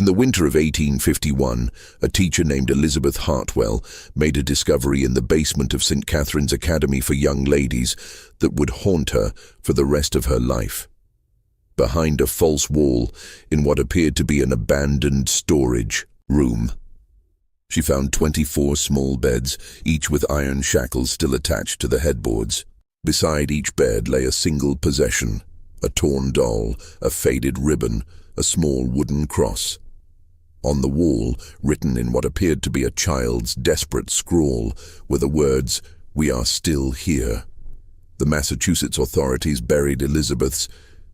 the winter of 1851, a teacher named Elizabeth Hartwell made a discovery in the basement of St. Catherine's Academy for Young Ladies that would haunt her for the rest of her life. Behind a false wall, in what appeared to be an abandoned storage room, she found 24 small beds, each with iron shackles still attached to the headboards. Beside each bed lay a single possession, a torn doll, a faded ribbon, a small wooden cross. On the wall, written in what appeared to be a child's desperate scrawl, were the words, "We are still here." The Massachusetts authorities buried Elizabeth's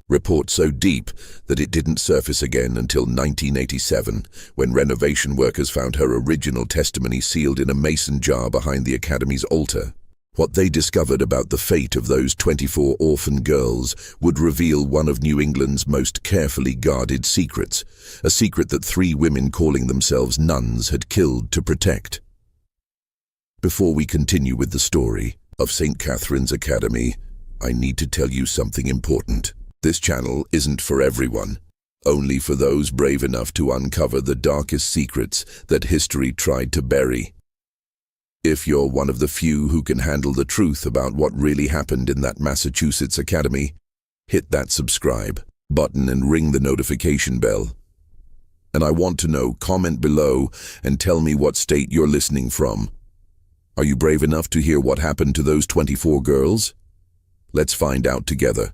report so deep that it didn't surface again until 1987, when renovation workers found her original testimony sealed in a mason jar behind the Academy's altar. What they discovered about the fate of those 24 orphan girls would reveal one of New England's most carefully guarded secrets, a secret that 3 women calling themselves nuns had killed to protect. Before we continue with the story of St. Catherine's Academy, I need to tell you something important. This channel isn't for everyone, only for those brave enough to uncover the darkest secrets that history tried to bury. If you're one of the few who can handle the truth about what really happened in that Massachusetts Academy, hit that subscribe button and ring the notification bell. And I want to know, comment below and tell me what state you're listening from. Are you brave enough to hear what happened to those 24 girls? Let's find out together.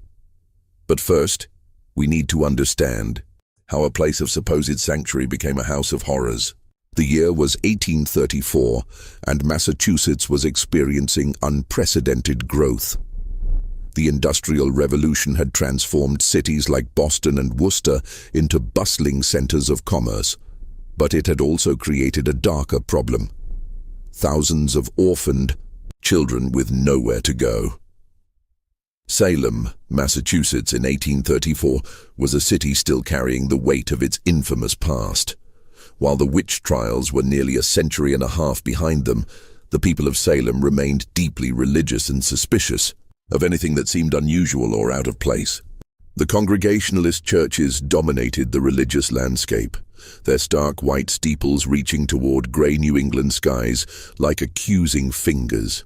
But first, we need to understand how a place of supposed sanctuary became a house of horrors. The year was 1834, and Massachusetts was experiencing unprecedented growth. The Industrial Revolution had transformed cities like Boston and Worcester into bustling centers of commerce, but it had also created a darker problem: thousands of orphaned children with nowhere to go. Salem, Massachusetts in 1834 was a city still carrying the weight of its infamous past. While the witch trials were nearly a century and a half behind them, the people of Salem remained deeply religious and suspicious of anything that seemed unusual or out of place. The Congregationalist churches dominated the religious landscape, their stark white steeples reaching toward gray New England skies like accusing fingers.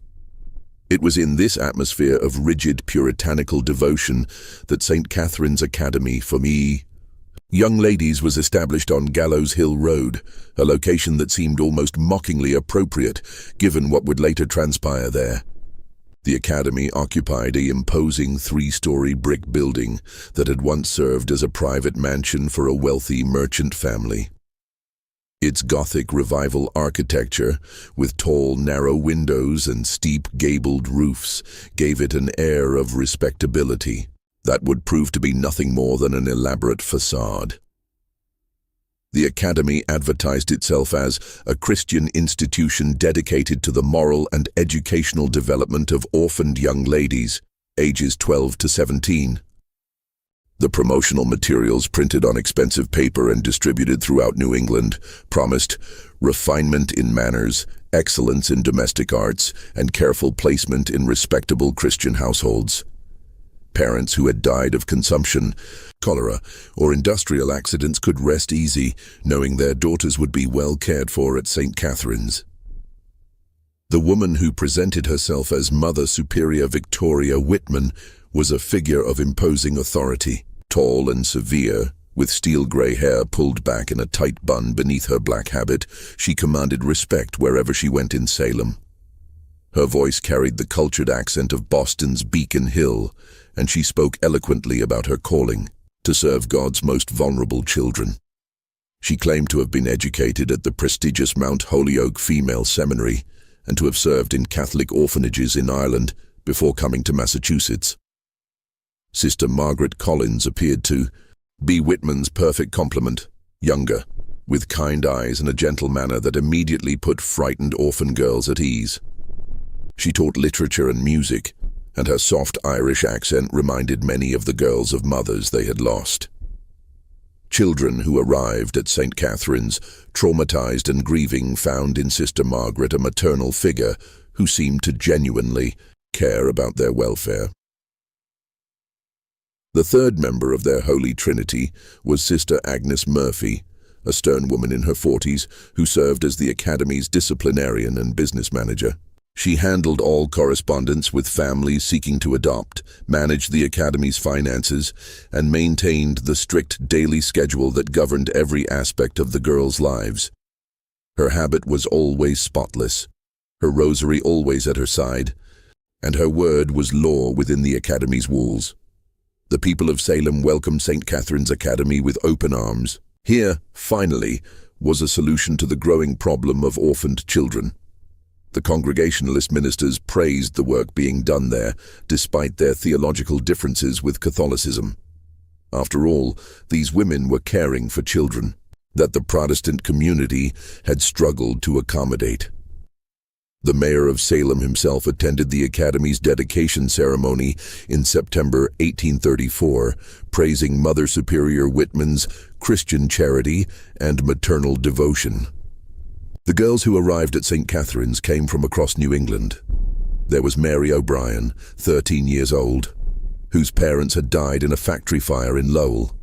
It was in this atmosphere of rigid puritanical devotion that St. Catherine's Academy for Young Ladies was established on Gallows Hill Road, a location that seemed almost mockingly appropriate given what would later transpire there. The Academy occupied an imposing 3-story brick building that had once served as a private mansion for a wealthy merchant family. Its Gothic Revival architecture, with tall, narrow windows and steep, gabled roofs, gave it an air of respectability that would prove to be nothing more than an elaborate facade. The Academy advertised itself as a Christian institution dedicated to the moral and educational development of orphaned young ladies, ages 12 to 17. The promotional materials, printed on expensive paper and distributed throughout New England, promised refinement in manners, excellence in domestic arts, and careful placement in respectable Christian households. Parents who had died of consumption, cholera, or industrial accidents could rest easy, knowing their daughters would be well cared for at St. Catherine's. The woman who presented herself as Mother Superior Victoria Whitman was a figure of imposing authority. Tall and severe, with steel-gray hair pulled back in a tight bun beneath her black habit, she commanded respect wherever she went in Salem. Her voice carried the cultured accent of Boston's Beacon Hill, and she spoke eloquently about her calling to serve God's most vulnerable children. She claimed to have been educated at the prestigious Mount Holyoke Female Seminary and to have served in Catholic orphanages in Ireland before coming to Massachusetts. Sister Margaret Collins appeared to be Whitman's perfect complement, younger, with kind eyes and a gentle manner that immediately put frightened orphan girls at ease. She taught literature and music, and her soft Irish accent reminded many of the girls of mothers they had lost. Children who arrived at St. Catherine's, traumatized and grieving, found in Sister Margaret a maternal figure who seemed to genuinely care about their welfare. The third member of their Holy Trinity was Sister Agnes Murphy, a stern woman in her 40s who served as the academy's disciplinarian and business manager. She handled all correspondence with families seeking to adopt, managed the academy's finances, and maintained the strict daily schedule that governed every aspect of the girls' lives. Her habit was always spotless, her rosary always at her side, and her word was law within the academy's walls. The people of Salem welcomed St. Catherine's Academy with open arms. Here, finally, was a solution to the growing problem of orphaned children. The Congregationalist ministers praised the work being done there, despite their theological differences with Catholicism. After all, these women were caring for children that the Protestant community had struggled to accommodate. The mayor of Salem himself attended the Academy's dedication ceremony in September 1834, praising Mother Superior Whitman's Christian charity and maternal devotion. The girls who arrived at St. Catherine's came from across New England. There was Mary O'Brien, 13 years old, whose parents had died in a factory fire in Lowell.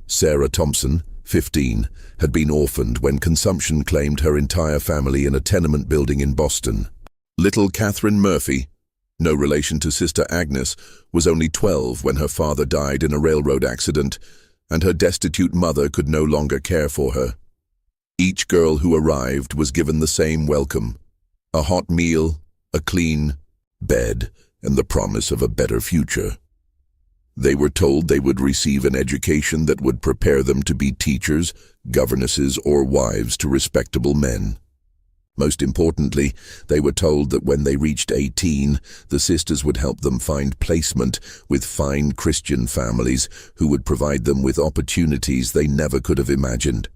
Sarah Thompson, 15, had been orphaned when consumption claimed her entire family in a tenement building in Boston. Little Catherine Murphy, no relation to Sister Agnes, was only 12 when her father died in a railroad accident, and her destitute mother could no longer care for her. Each girl who arrived was given the same welcome: a hot meal, a clean bed, and the promise of a better future. They were told they would receive an education that would prepare them to be teachers, governesses, or wives to respectable men. Most importantly, they were told that when they reached 18, the sisters would help them find placement with fine Christian families who would provide them with opportunities they never could have imagined.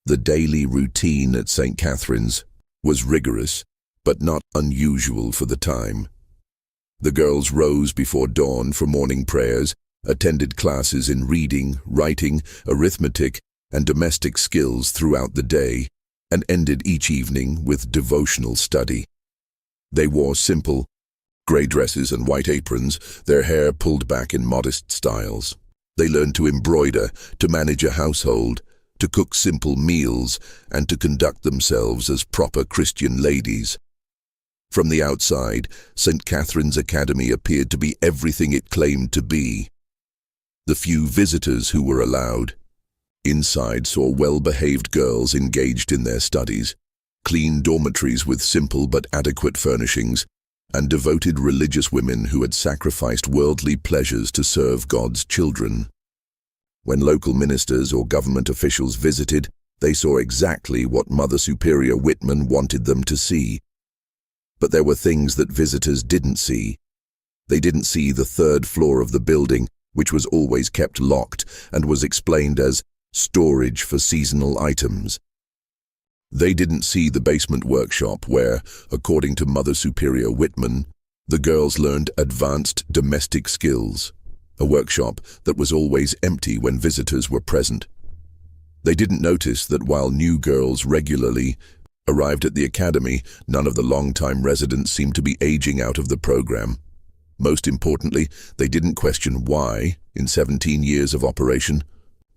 The daily routine at St. Catherine's was rigorous, but not unusual for the time. The girls rose before dawn for morning prayers, attended classes in reading, writing, arithmetic, and domestic skills throughout the day, and ended each evening with devotional study. They wore simple, grey dresses and white aprons, their hair pulled back in modest styles. They learned to embroider, to manage a household, to cook simple meals, and to conduct themselves as proper Christian ladies. From the outside, St. Catherine's Academy appeared to be everything it claimed to be. The few visitors who were allowed inside saw well-behaved girls engaged in their studies, clean dormitories with simple but adequate furnishings, and devoted religious women who had sacrificed worldly pleasures to serve God's children. When local ministers or government officials visited, they saw exactly what Mother Superior Whitman wanted them to see. But there were things that visitors didn't see. They didn't see the third floor of the building, which was always kept locked and was explained as storage for seasonal items. They didn't see the basement workshop where, according to Mother Superior Whitman, the girls learned advanced domestic skills, a workshop that was always empty when visitors were present. They didn't notice that while new girls regularly arrived at the academy, none of the long-time residents seemed to be aging out of the program. Most importantly, they didn't question why, in 17 years of operation,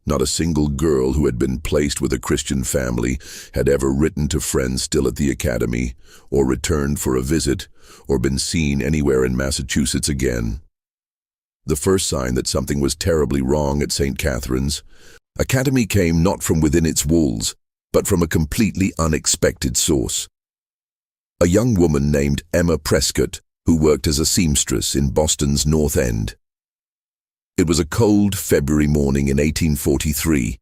not a single girl who had been placed with a Christian family had ever written to friends still at the academy, or returned for a visit, or been seen anywhere in Massachusetts again. The first sign that something was terribly wrong at St. Catherine's Academy came not from within its walls, but from a completely unexpected source. A young woman named Emma Prescott, who worked as a seamstress in Boston's North End. It was a cold February morning in 1843,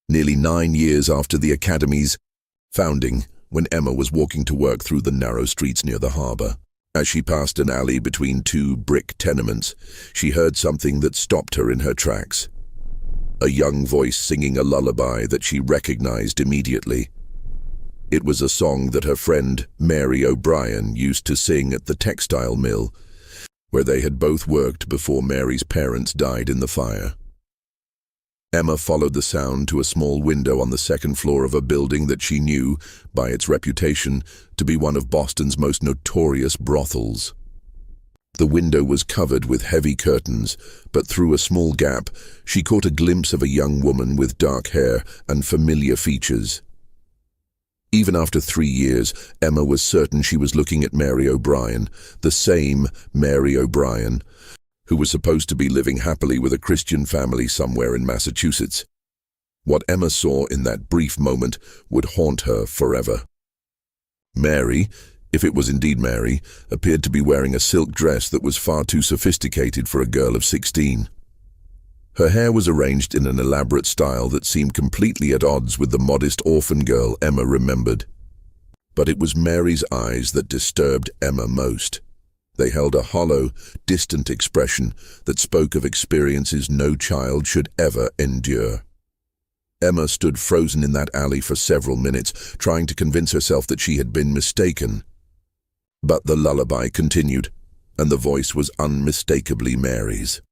nearly 9 years after the Academy's founding, when Emma was walking to work through the narrow streets near the harbor. As she passed an alley between two brick tenements, she heard something that stopped her in her tracks. A young voice singing a lullaby that she recognized immediately. It was a song that her friend Mary O'Brien used to sing at the textile mill, where they had both worked before Mary's parents died in the fire. Emma followed the sound to a small window on the second floor of a building that she knew, by its reputation, to be one of Boston's most notorious brothels. The window was covered with heavy curtains, but through a small gap, she caught a glimpse of a young woman with dark hair and familiar features. Even after 3 years, Emma was certain she was looking at Mary O'Brien, the same Mary O'Brien, who was supposed to be living happily with a Christian family somewhere in Massachusetts. What Emma saw in that brief moment would haunt her forever. Mary, if it was indeed Mary, appeared to be wearing a silk dress that was far too sophisticated for a girl of 16. Her hair was arranged in an elaborate style that seemed completely at odds with the modest orphan girl Emma remembered. But it was Mary's eyes that disturbed Emma most. They held a hollow, distant expression that spoke of experiences no child should ever endure. Emma stood frozen in that alley for several minutes, trying to convince herself that she had been mistaken. But the lullaby continued, and the voice was unmistakably Mary's.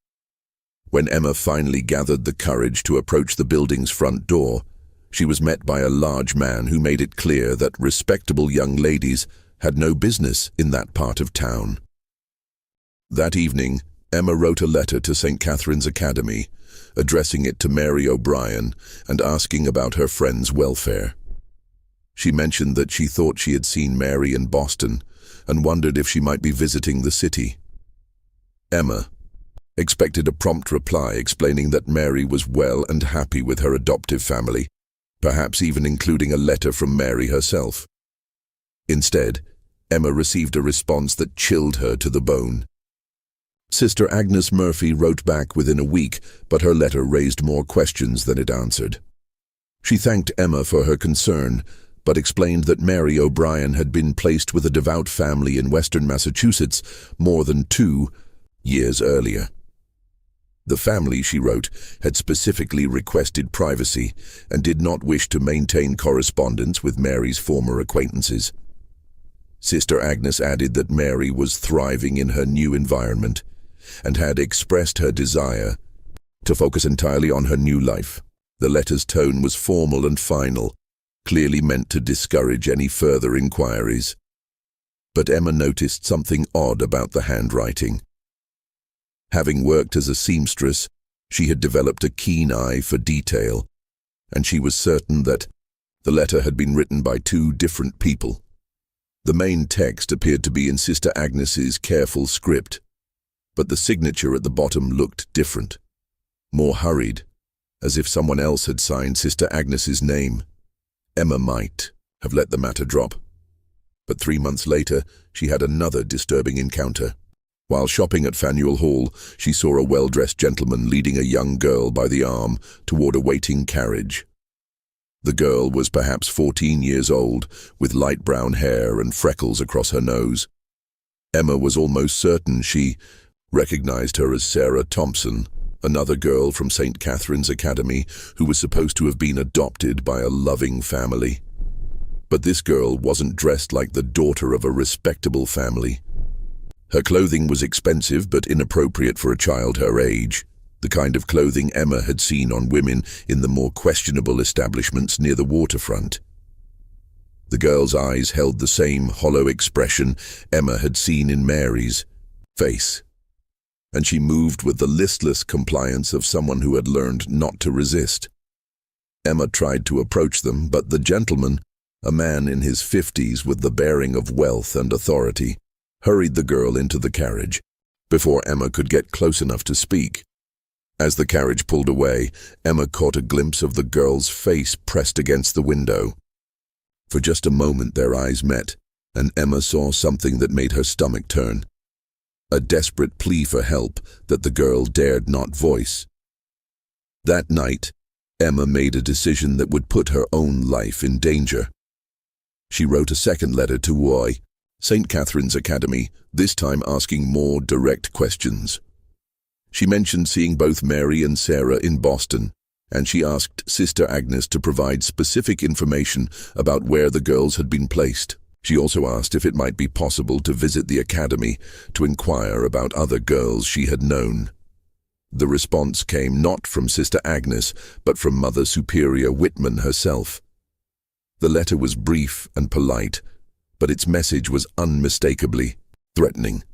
When Emma finally gathered the courage to approach the building's front door, she was met by a large man who made it clear that respectable young ladies had no business in that part of town. That evening, Emma wrote a letter to St. Catherine's Academy, addressing it to Mary O'Brien and asking about her friend's welfare. She mentioned that she thought she had seen Mary in Boston and wondered if she might be visiting the city. Emma expected a prompt reply explaining that Mary was well and happy with her adoptive family, perhaps even including a letter from Mary herself. Instead, Emma received a response that chilled her to the bone. Sister Agnes Murphy wrote back within a week, but her letter raised more questions than it answered. She thanked Emma for her concern, but explained that Mary O'Brien had been placed with a devout family in western Massachusetts more than 2 years earlier. The family, she wrote, had specifically requested privacy and did not wish to maintain correspondence with Mary's former acquaintances. Sister Agnes added that Mary was thriving in her new environment and had expressed her desire to focus entirely on her new life. The letter's tone was formal and final, clearly meant to discourage any further inquiries. But Emma noticed something odd about the handwriting. Having worked as a seamstress, she had developed a keen eye for detail, and she was certain that the letter had been written by 2 different people. The main text appeared to be in Sister Agnes's careful script, but the signature at the bottom looked different, more hurried, as if someone else had signed Sister Agnes's name. Emma might have let the matter drop, but 3 months later she had another disturbing encounter. While shopping at Faneuil Hall, she saw a well-dressed gentleman leading a young girl by the arm toward a waiting carriage. The girl was perhaps 14 years old, with light brown hair and freckles across her nose. Emma was almost certain she recognized her as Sarah Thompson, another girl from St. Catherine's Academy who was supposed to have been adopted by a loving family. But this girl wasn't dressed like the daughter of a respectable family. Her clothing was expensive but inappropriate for a child her age, the kind of clothing Emma had seen on women in the more questionable establishments near the waterfront. The girl's eyes held the same hollow expression Emma had seen in Mary's face, and she moved with the listless compliance of someone who had learned not to resist. Emma tried to approach them, but the gentleman, a man in his 50s with the bearing of wealth and authority, hurried the girl into the carriage before Emma could get close enough to speak. As the carriage pulled away, Emma caught a glimpse of the girl's face pressed against the window. For just a moment their eyes met, and Emma saw something that made her stomach turn. A desperate plea for help that the girl dared not voice. That night, Emma made a decision that would put her own life in danger. She wrote a second letter to St. Catherine's Academy, this time asking more direct questions. She mentioned seeing both Mary and Sarah in Boston, and she asked Sister Agnes to provide specific information about where the girls had been placed. She also asked if it might be possible to visit the academy to inquire about other girls she had known. The response came not from Sister Agnes, but from Mother Superior Whitman herself. The letter was brief and polite, but its message was unmistakably threatening.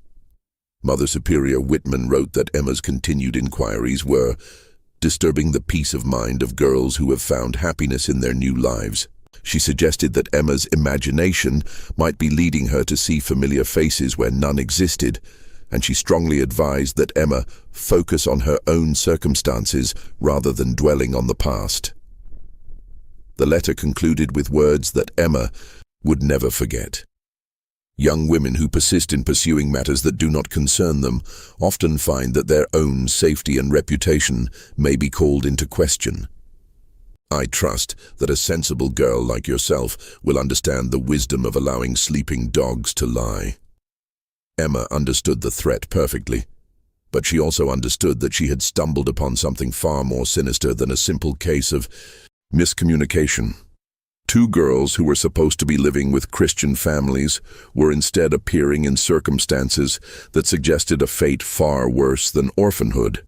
Mother Superior Whitman wrote that Emma's continued inquiries were disturbing the peace of mind of girls who have found happiness in their new lives. She suggested that Emma's imagination might be leading her to see familiar faces where none existed, and she strongly advised that Emma focus on her own circumstances rather than dwelling on the past. The letter concluded with words that Emma would never forget. Young women who persist in pursuing matters that do not concern them often find that their own safety and reputation may be called into question. I trust that a sensible girl like yourself will understand the wisdom of allowing sleeping dogs to lie. Emma understood the threat perfectly, but she also understood that she had stumbled upon something far more sinister than a simple case of miscommunication. Two girls who were supposed to be living with Christian families were instead appearing in circumstances that suggested a fate far worse than orphanhood.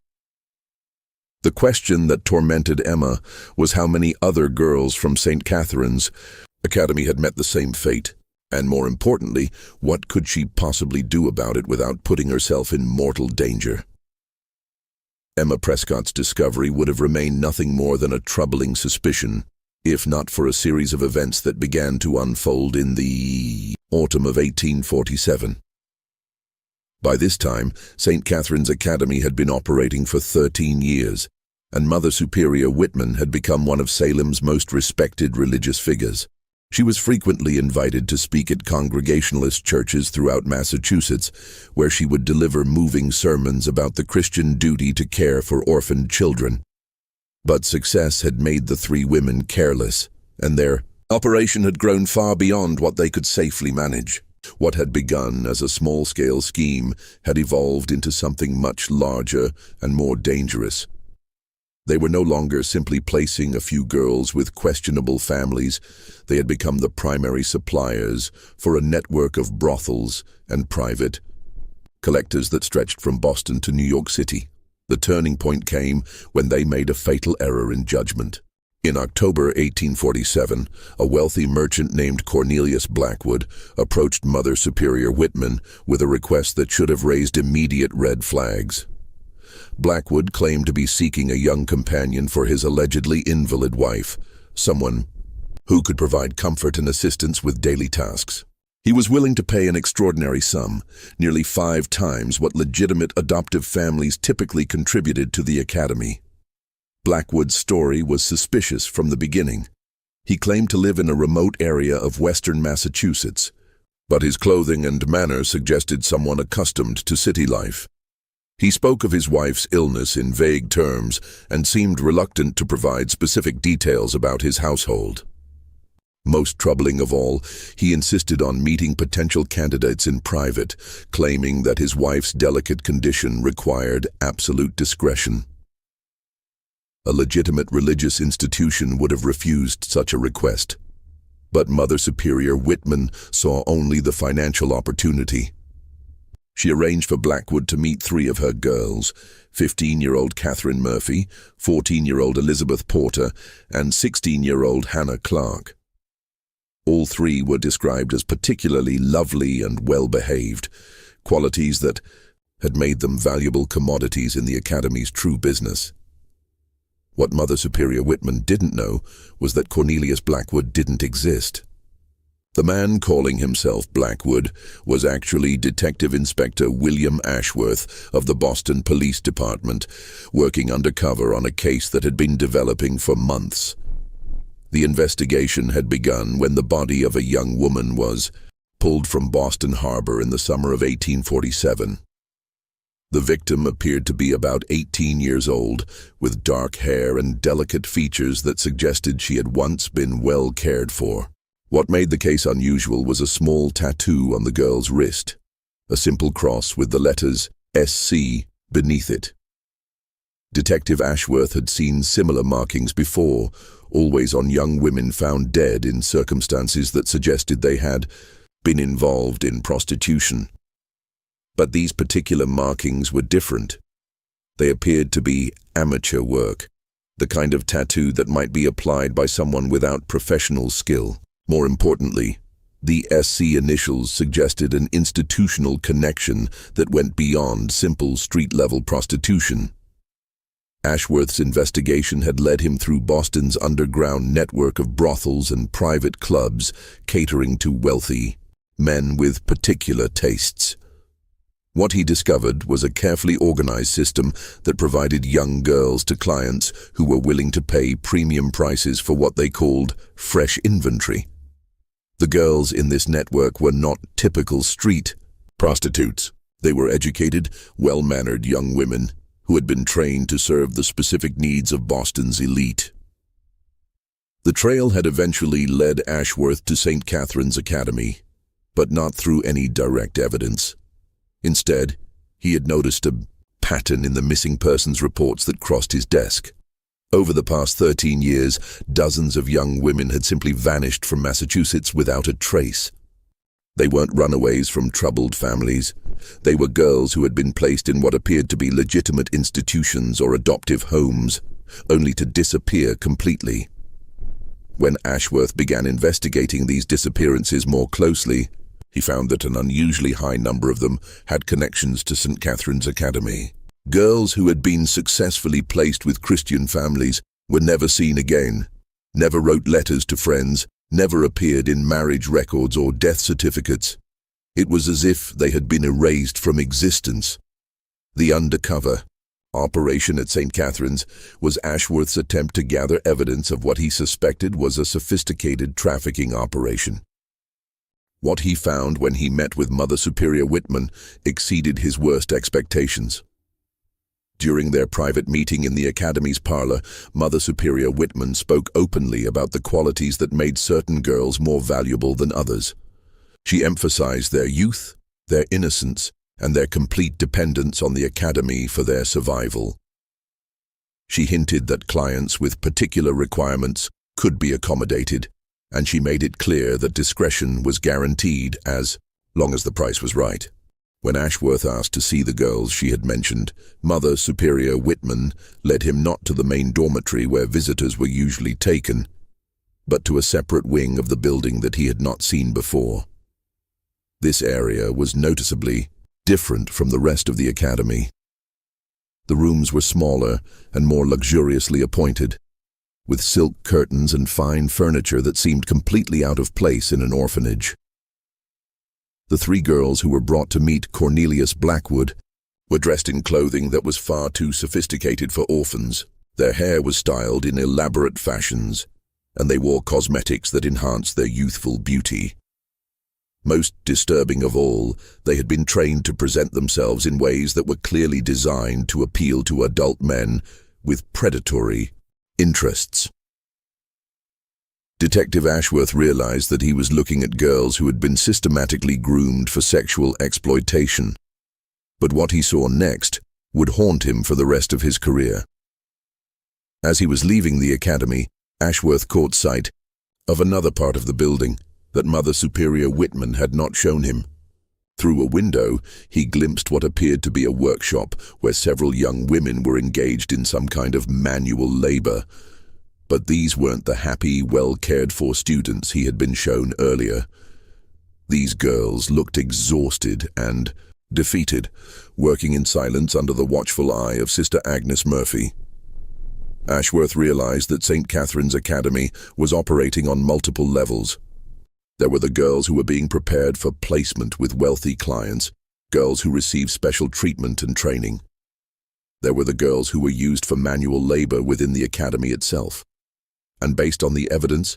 The question that tormented Emma was how many other girls from St. Catherine's Academy had met the same fate, and more importantly, what could she possibly do about it without putting herself in mortal danger? Emma Prescott's discovery would have remained nothing more than a troubling suspicion, if not for a series of events that began to unfold in the autumn of 1847. By this time, St. Catherine's Academy had been operating for 13 years, and Mother Superior Whitman had become one of Salem's most respected religious figures. She was frequently invited to speak at Congregationalist churches throughout Massachusetts, where she would deliver moving sermons about the Christian duty to care for orphaned children. But success had made the three women careless, and their operation had grown far beyond what they could safely manage. What had begun as a small-scale scheme had evolved into something much larger and more dangerous. They were no longer simply placing a few girls with questionable families. They had become the primary suppliers for a network of brothels and private collectors that stretched from Boston to New York City. The turning point came when they made a fatal error in judgment. In October 1847, a wealthy merchant named Cornelius Blackwood approached Mother Superior Whitman with a request that should have raised immediate red flags. Blackwood claimed to be seeking a young companion for his allegedly invalid wife, someone who could provide comfort and assistance with daily tasks. He was willing to pay an extraordinary sum, nearly 5 times what legitimate adoptive families typically contributed to the Academy. Blackwood's story was suspicious from the beginning. He claimed to live in a remote area of western Massachusetts, but his clothing and manner suggested someone accustomed to city life. He spoke of his wife's illness in vague terms and seemed reluctant to provide specific details about his household. Most troubling of all, he insisted on meeting potential candidates in private, claiming that his wife's delicate condition required absolute discretion. A legitimate religious institution would have refused such a request, but Mother Superior Whitman saw only the financial opportunity. She arranged for Blackwood to meet 3 of her girls, 15-year-old Catherine Murphy, 14-year-old Elizabeth Porter, and 16-year-old Hannah Clark. All 3 were described as particularly lovely and well-behaved, qualities that had made them valuable commodities in the Academy's true business. What Mother Superior Whitman didn't know was that Cornelius Blackwood didn't exist. The man calling himself Blackwood was actually Detective Inspector William Ashworth of the Boston Police Department, working undercover on a case that had been developing for months. The investigation had begun when the body of a young woman was pulled from Boston Harbor in the summer of 1847. The victim appeared to be about 18 years old, with dark hair and delicate features that suggested she had once been well cared for. What made the case unusual was a small tattoo on the girl's wrist, a simple cross with the letters SC beneath it. Detective Ashworth had seen similar markings before, always on young women found dead in circumstances that suggested they had been involved in prostitution. But these particular markings were different. They appeared to be amateur work, the kind of tattoo that might be applied by someone without professional skill. More importantly, The SC initials suggested an institutional connection that went beyond simple street-level prostitution. Ashworth's investigation had led him through Boston's underground network of brothels and private clubs catering to wealthy men with particular tastes. What he discovered was a carefully organized system that provided young girls to clients who were willing to pay premium prices for what they called fresh inventory. The girls in this network were not typical street prostitutes. They were educated, well-mannered young women who had been trained to serve the specific needs of Boston's elite. The trail had eventually led Ashworth to St. Catherine's Academy, but not through any direct evidence. Instead, he had noticed a pattern in the missing persons reports that crossed his desk. Over the past 13 years, dozens of young women had simply vanished from Massachusetts without a trace. They weren't runaways from troubled families. They were girls who had been placed in what appeared to be legitimate institutions or adoptive homes, only to disappear completely. When Ashworth began investigating these disappearances more closely, he found that an unusually high number of them had connections to St. Catherine's Academy. Girls who had been successfully placed with Christian families were never seen again, never wrote letters to friends, never appeared in marriage records or death certificates. It was as if they had been erased from existence. The undercover operation at St. Catherine's was Ashworth's attempt to gather evidence of what he suspected was a sophisticated trafficking operation. What he found when he met with Mother Superior Whitman exceeded his worst expectations. During their private meeting in the Academy's parlor, Mother Superior Whitman spoke openly about the qualities that made certain girls more valuable than others. She emphasized their youth, their innocence, and their complete dependence on the Academy for their survival. She hinted that clients with particular requirements could be accommodated, and she made it clear that discretion was guaranteed as long as the price was right. When Ashworth asked to see the girls she had mentioned, Mother Superior Whitman led him not to the main dormitory where visitors were usually taken, but to a separate wing of the building that he had not seen before. This area was noticeably different from the rest of the academy. The rooms were smaller and more luxuriously appointed, with silk curtains and fine furniture that seemed completely out of place in an orphanage. The three girls who were brought to meet Cornelius Blackwood were dressed in clothing that was far too sophisticated for orphans. Their hair was styled in elaborate fashions, and they wore cosmetics that enhanced their youthful beauty. Most disturbing of all, they had been trained to present themselves in ways that were clearly designed to appeal to adult men with predatory interests. Detective Ashworth realized that he was looking at girls who had been systematically groomed for sexual exploitation. But what he saw next would haunt him for the rest of his career. As he was leaving the academy, Ashworth caught sight of another part of the building that Mother Superior Whitman had not shown him. Through a window, he glimpsed what appeared to be a workshop where several young women were engaged in some kind of manual labor. But these weren't the happy, well-cared-for students he had been shown earlier. These girls looked exhausted and defeated, working in silence under the watchful eye of Sister Agnes Murphy. Ashworth realized that St. Catherine's Academy was operating on multiple levels. There were the girls who were being prepared for placement with wealthy clients, girls who received special treatment and training. There were the girls who were used for manual labor within the academy itself. And based on the evidence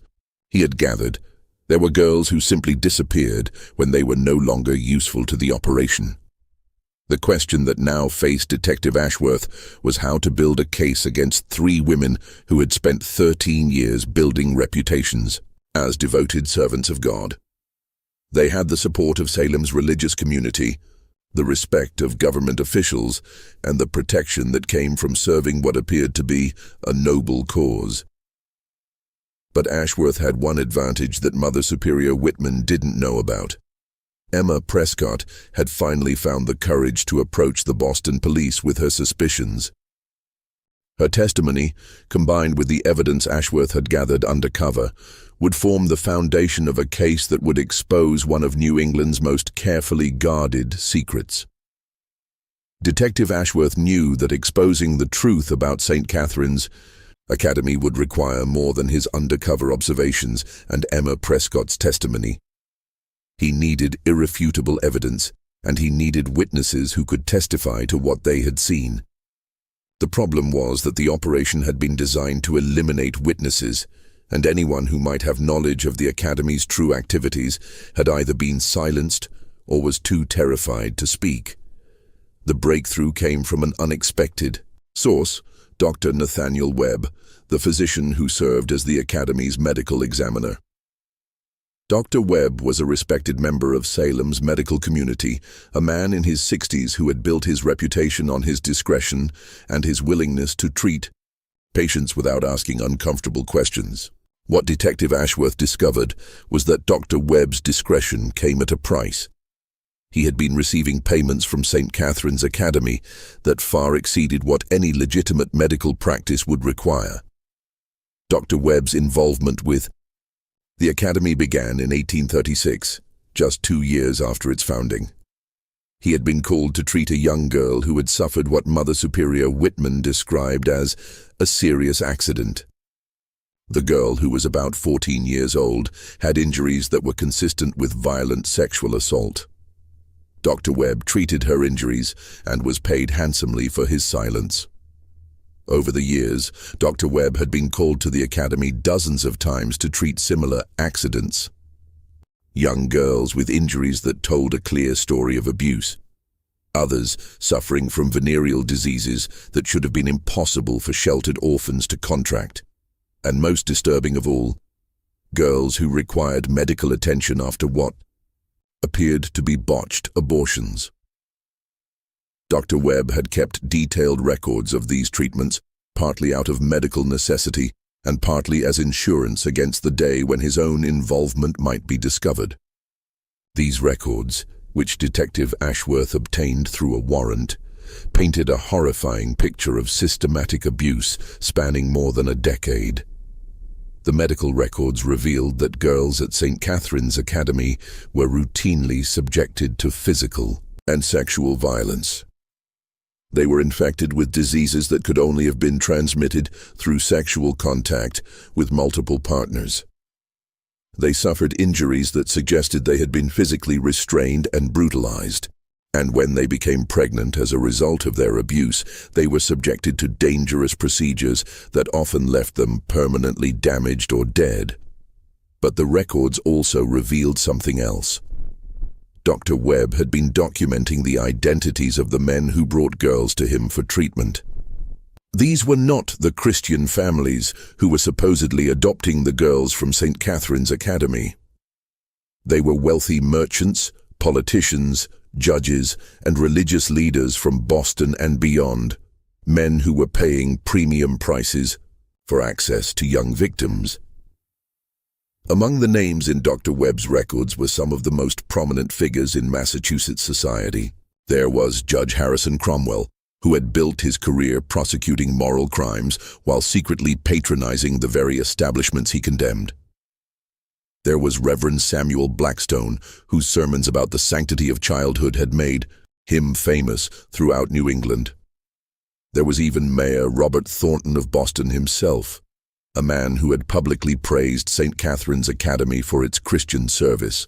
he had gathered, there were girls who simply disappeared when they were no longer useful to the operation. The question that now faced Detective Ashworth was how to build a case against three women who had spent 13 years building reputations as devoted servants of God. They had the support of Salem's religious community, the respect of government officials, and the protection that came from serving what appeared to be a noble cause. But Ashworth had one advantage that Mother Superior Whitman didn't know about. Emma Prescott had finally found the courage to approach the Boston police with her suspicions. Her testimony, combined with the evidence Ashworth had gathered undercover, would form the foundation of a case that would expose one of New England's most carefully guarded secrets. Detective Ashworth knew that exposing the truth about St. Catherine's Academy would require more than his undercover observations and Emma Prescott's testimony. He needed irrefutable evidence, and he needed witnesses who could testify to what they had seen. The problem was that the operation had been designed to eliminate witnesses, and anyone who might have knowledge of the Academy's true activities had either been silenced or was too terrified to speak. The breakthrough came from an unexpected source, Dr. Nathaniel Webb, the physician who served as the Academy's medical examiner. Dr. Webb was a respected member of Salem's medical community, a man in his 60s who had built his reputation on his discretion and his willingness to treat patients without asking uncomfortable questions. What Detective Ashworth discovered was that Dr. Webb's discretion came at a price. He had been receiving payments from St. Catherine's Academy that far exceeded what any legitimate medical practice would require. Dr. Webb's involvement with the Academy began in 1836, just 2 years after its founding. He had been called to treat a young girl who had suffered what Mother Superior Whitman described as a serious accident. The girl, who was about 14 years old, had injuries that were consistent with violent sexual assault. Dr. Webb treated her injuries and was paid handsomely for his silence. Over the years, Dr. Webb had been called to the Academy dozens of times to treat similar accidents. Young girls with injuries that told a clear story of abuse. Others suffering from venereal diseases that should have been impossible for sheltered orphans to contract. And most disturbing of all, girls who required medical attention after what appeared to be botched abortions. Dr. Webb had kept detailed records of these treatments, partly out of medical necessity and partly as insurance against the day when his own involvement might be discovered. These records, which Detective Ashworth obtained through a warrant, painted a horrifying picture of systematic abuse spanning more than a decade. The medical records revealed that girls at St. Catherine's Academy were routinely subjected to physical and sexual violence. They were infected with diseases that could only have been transmitted through sexual contact with multiple partners. They suffered injuries that suggested they had been physically restrained and brutalized. And when they became pregnant as a result of their abuse, they were subjected to dangerous procedures that often left them permanently damaged or dead. But the records also revealed something else. Dr. Webb had been documenting the identities of the men who brought girls to him for treatment. These were not the Christian families who were supposedly adopting the girls from St. Catherine's Academy. They were wealthy merchants, politicians, judges, and religious leaders from Boston and beyond, men who were paying premium prices for access to young victims. Among the names in Dr. Webb's records were some of the most prominent figures in Massachusetts society. There was Judge Harrison Cromwell, who had built his career prosecuting moral crimes while secretly patronizing the very establishments he condemned. There was Reverend Samuel Blackstone, whose sermons about the sanctity of childhood had made him famous throughout New England. There was even Mayor Robert Thornton of Boston himself, a man who had publicly praised St. Catherine's Academy for its Christian service.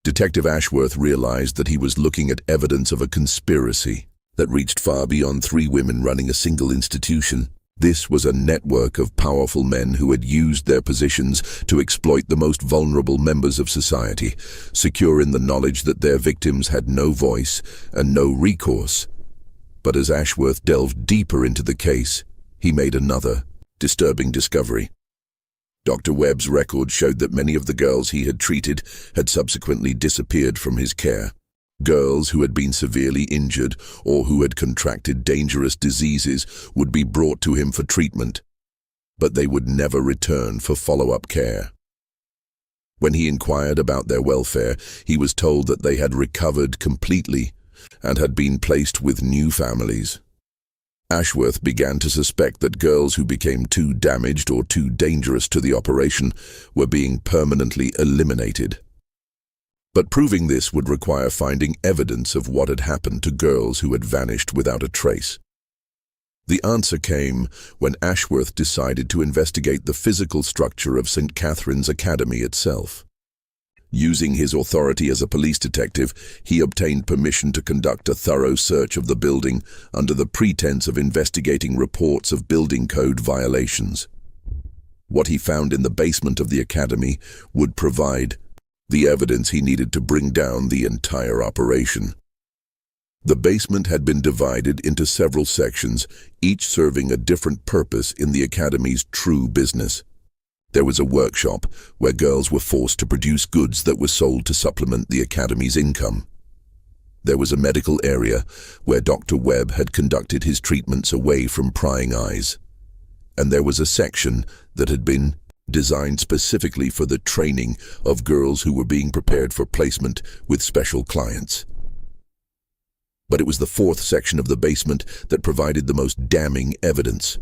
Detective Ashworth realized that he was looking at evidence of a conspiracy that reached far beyond 3 women running a single institution. This was a network of powerful men who had used their positions to exploit the most vulnerable members of society, secure in the knowledge that their victims had no voice and no recourse. But as Ashworth delved deeper into the case, he made another disturbing discovery. Dr. Webb's record showed that many of the girls he had treated had subsequently disappeared from his care. Girls who had been severely injured or who had contracted dangerous diseases would be brought to him for treatment, but they would never return for follow-up care. When he inquired about their welfare, he was told that they had recovered completely and had been placed with new families. Ashworth began to suspect that girls who became too damaged or too dangerous to the operation were being permanently eliminated. But proving this would require finding evidence of what had happened to girls who had vanished without a trace. The answer came when Ashworth decided to investigate the physical structure of St. Catherine's Academy itself. Using his authority as a police detective, he obtained permission to conduct a thorough search of the building under the pretense of investigating reports of building code violations. What he found in the basement of the academy would provide the evidence he needed to bring down the entire operation. The basement had been divided into several sections, each serving a different purpose in the academy's true business. There was a workshop where girls were forced to produce goods that were sold to supplement the academy's income. There was a medical area where Dr. Webb had conducted his treatments away from prying eyes. And there was a section that had been designed specifically for the training of girls who were being prepared for placement with special clients. But it was the fourth section of the basement that provided the most damning evidence.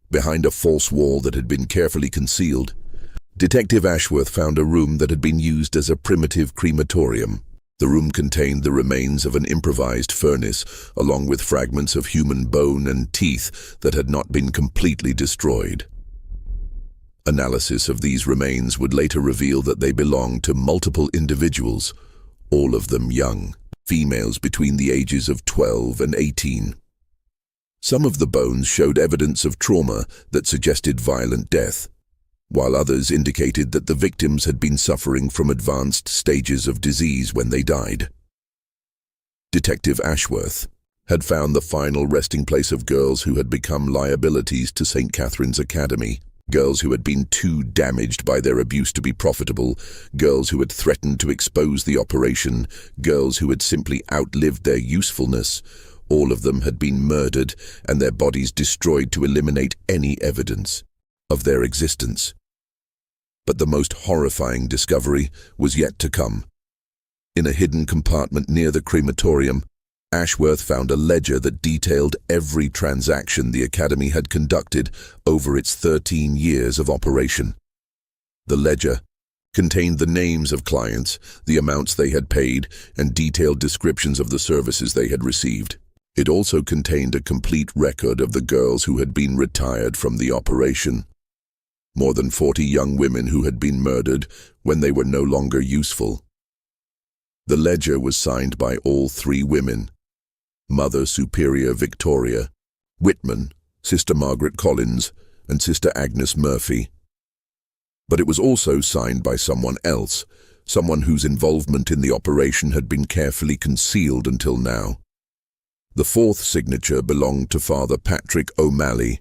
Behind a false wall that had been carefully concealed, Detective Ashworth found a room that had been used as a primitive crematorium. The room contained the remains of an improvised furnace, along with fragments of human bone and teeth that had not been completely destroyed. Analysis of these remains would later reveal that they belonged to multiple individuals, all of them young, females between the ages of 12 and 18. Some of the bones showed evidence of trauma that suggested violent death, while others indicated that the victims had been suffering from advanced stages of disease when they died. Detective Ashworth had found the final resting place of girls who had become liabilities to St. Catherine's Academy, girls who had been too damaged by their abuse to be profitable, girls who had threatened to expose the operation, girls who had simply outlived their usefulness. All of them had been murdered and their bodies destroyed to eliminate any evidence of their existence. But the most horrifying discovery was yet to come. In a hidden compartment near the crematorium, Ashworth found a ledger that detailed every transaction the Academy had conducted over its 13 years of operation. The ledger contained the names of clients, the amounts they had paid, and detailed descriptions of the services they had received. It also contained a complete record of the girls who had been retired from the operation. More than 40 young women who had been murdered when they were no longer useful. The ledger was signed by all three women: Mother Superior Victoria, Whitman, Sister Margaret Collins, and Sister Agnes Murphy. But it was also signed by someone else, someone whose involvement in the operation had been carefully concealed until now. The fourth signature belonged to Father Patrick O'Malley,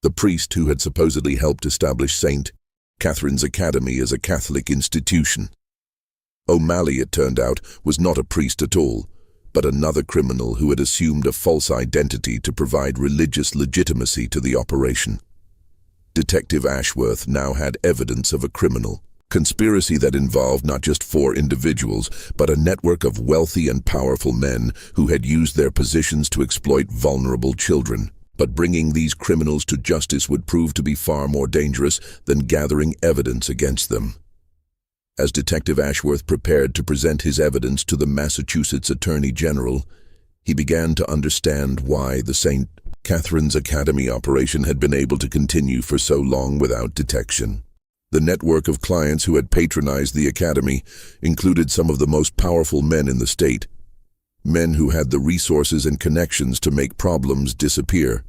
the priest who had supposedly helped establish St. Catherine's Academy as a Catholic institution. O'Malley, it turned out, was not a priest at all, but another criminal who had assumed a false identity to provide religious legitimacy to the operation. Detective Ashworth now had evidence of a criminal conspiracy that involved not just 4 individuals, but a network of wealthy and powerful men who had used their positions to exploit vulnerable children. But bringing these criminals to justice would prove to be far more dangerous than gathering evidence against them. As Detective Ashworth prepared to present his evidence to the Massachusetts Attorney General, he began to understand why the St. Catherine's Academy operation had been able to continue for so long without detection. The network of clients who had patronized the academy included some of the most powerful men in the state, men who had the resources and connections to make problems disappear.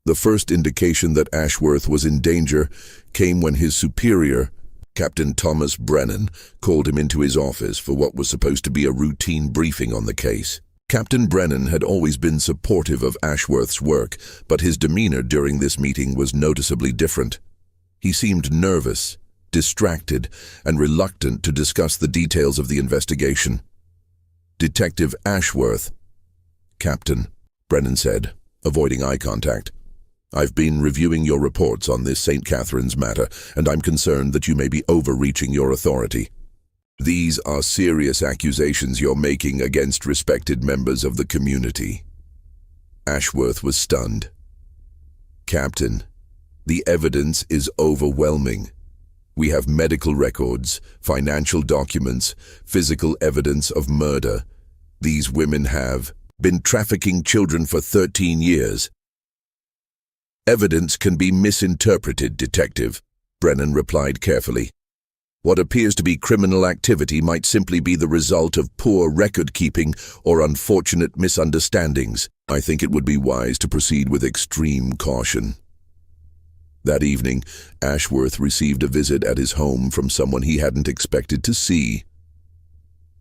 The first indication that Ashworth was in danger came when his superior, Captain Thomas Brennan, called him into his office for what was supposed to be a routine briefing on the case. Captain Brennan had always been supportive of Ashworth's work, but his demeanor during this meeting was noticeably different. He seemed nervous, distracted, and reluctant to discuss the details of the investigation. "Detective Ashworth." "Captain," Brennan said, avoiding eye contact. "I've been reviewing your reports on this St. Catherine's matter, and I'm concerned that you may be overreaching your authority. These are serious accusations you're making against respected members of the community." Ashworth was stunned. "Captain, the evidence is overwhelming. We have medical records, financial documents, physical evidence of murder. These women have been trafficking children for 13 years. Evidence can be misinterpreted, Detective," Brennan replied carefully. "What appears to be criminal activity might simply be the result of poor record-keeping or unfortunate misunderstandings. I think it would be wise to proceed with extreme caution." That evening, Ashworth received a visit at his home from someone he hadn't expected to see.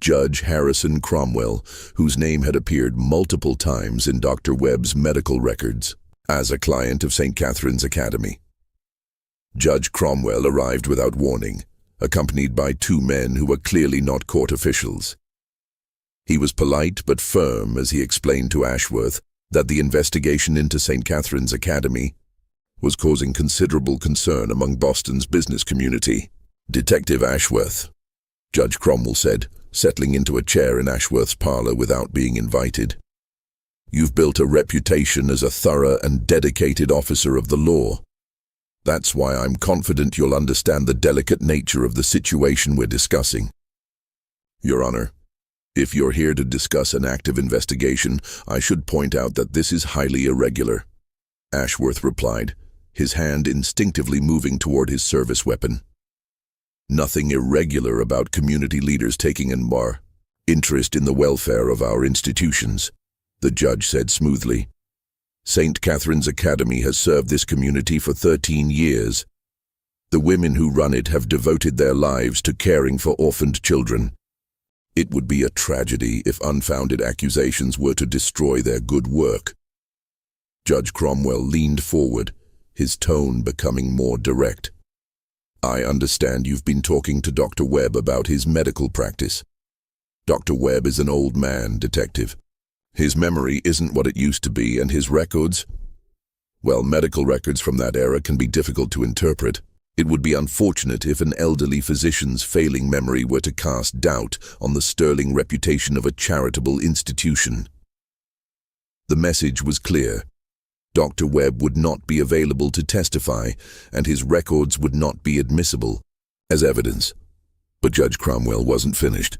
Judge Harrison Cromwell, whose name had appeared multiple times in Dr. Webb's medical records as a client of St. Catherine's Academy. Judge Cromwell arrived without warning, accompanied by two men who were clearly not court officials. He was polite but firm as he explained to Ashworth that the investigation into St. Catherine's Academy was causing considerable concern among Boston's business community. "Detective Ashworth," Judge Cromwell said, settling into a chair in Ashworth's parlor without being invited. "You've built a reputation as a thorough and dedicated officer of the law. That's why I'm confident you'll understand the delicate nature of the situation we're discussing. Your Honor, if you're here to discuss an active investigation, I should point out that this is highly irregular," Ashworth replied, his hand instinctively moving toward his service weapon. "Nothing irregular about community leaders taking an interest in the welfare of our institutions," the judge said smoothly. "St. Catherine's Academy has served this community for 13 years. The women who run it have devoted their lives to caring for orphaned children. It would be a tragedy if unfounded accusations were to destroy their good work." Judge Cromwell leaned forward, his tone becoming more direct. "I understand you've been talking to Dr. Webb about his medical practice. Dr. Webb is an old man, Detective. His memory isn't what it used to be, and his records, well, medical records from that era can be difficult to interpret. It would be unfortunate if an elderly physician's failing memory were to cast doubt on the sterling reputation of a charitable institution." The message was clear. Dr. Webb would not be available to testify, and his records would not be admissible as evidence. But Judge Cromwell wasn't finished.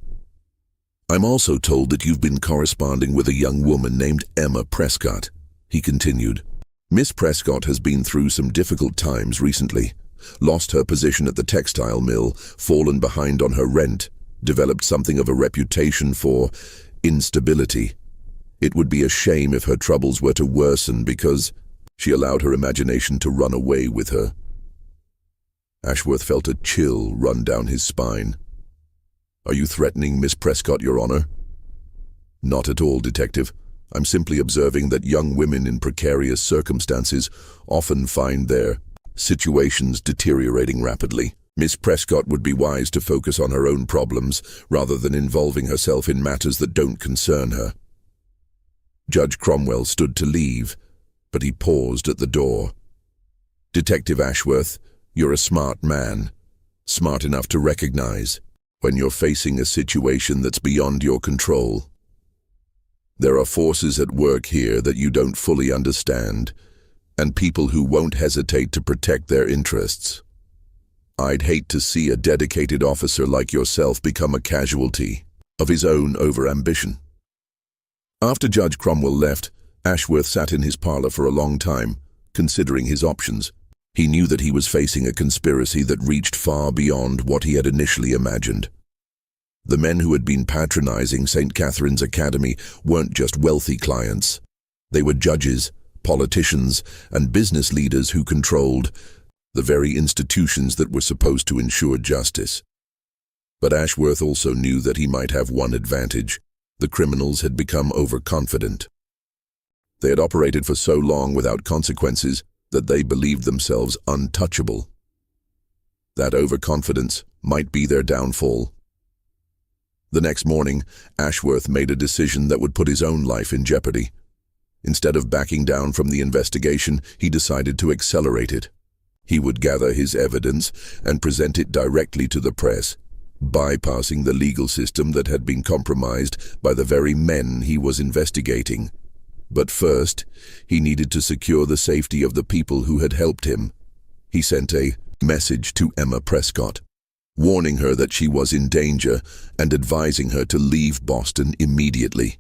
"I'm also told that you've been corresponding with a young woman named Emma Prescott," he continued. "Miss Prescott has been through some difficult times recently, lost her position at the textile mill, fallen behind on her rent, developed something of a reputation for instability. It would be a shame if her troubles were to worsen because she allowed her imagination to run away with her." Ashworth felt a chill run down his spine. "Are you threatening Miss Prescott, Your Honor?" "Not at all, Detective. I'm simply observing that young women in precarious circumstances often find their situations deteriorating rapidly. Miss Prescott would be wise to focus on her own problems rather than involving herself in matters that don't concern her." Judge Cromwell stood to leave, but he paused at the door. "Detective Ashworth, you're a smart man, smart enough to recognize when you're facing a situation that's beyond your control. There are forces at work here that you don't fully understand, and people who won't hesitate to protect their interests. I'd hate to see a dedicated officer like yourself become a casualty of his own overambition." After Judge Cromwell left, Ashworth sat in his parlor for a long time, considering his options. He knew that he was facing a conspiracy that reached far beyond what he had initially imagined. The men who had been patronizing St. Catherine's Academy weren't just wealthy clients. They were judges, politicians, and business leaders who controlled the very institutions that were supposed to ensure justice. But Ashworth also knew that he might have one advantage. The criminals had become overconfident. They had operated for so long without consequences that they believed themselves untouchable. That overconfidence might be their downfall. The next morning, Ashworth made a decision that would put his own life in jeopardy. Instead of backing down from the investigation, he decided to accelerate it. He would gather his evidence and present it directly to the press, bypassing the legal system that had been compromised by the very men he was investigating. But first, he needed to secure the safety of the people who had helped him. He sent a message to Emma Prescott, warning her that she was in danger and advising her to leave Boston immediately.